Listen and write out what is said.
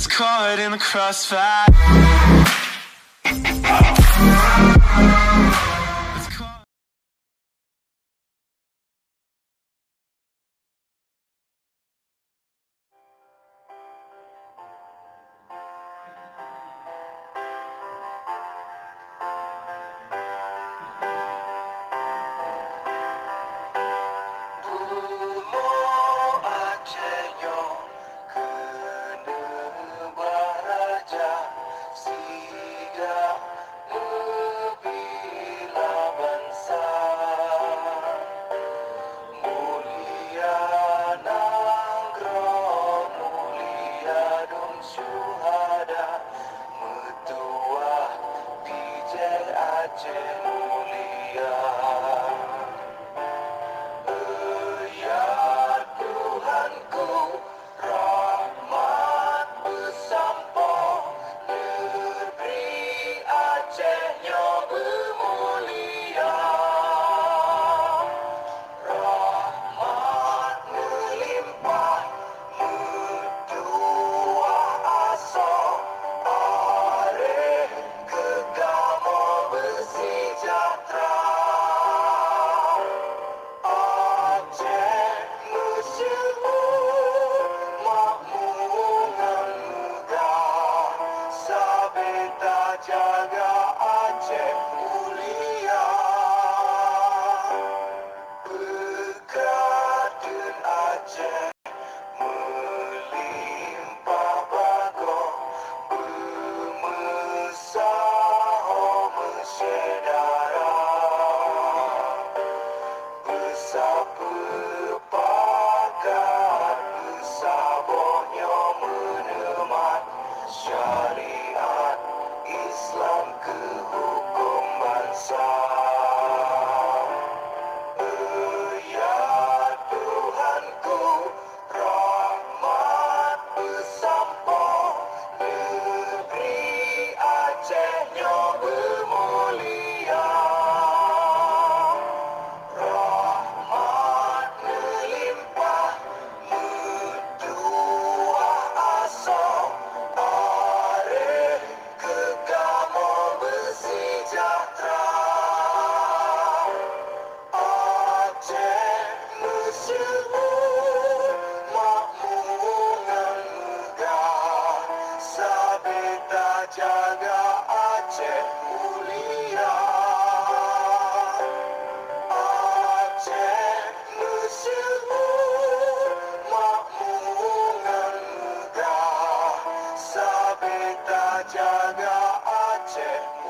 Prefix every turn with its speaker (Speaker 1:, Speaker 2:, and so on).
Speaker 1: gets caught in the crossfire.
Speaker 2: Syariat Islam ke hukum bangsa. Ya Tuhanku, rahmat bersampo, negeri Acehnya bermulia. Rahmat melimpah, mentuah asa, arif kekamo bersejahtera. Aceh masyhur, makmuran megah, sabita jaga Aceh mulia. Aceh masyhur, makmuran megah, sabita jaga Aceh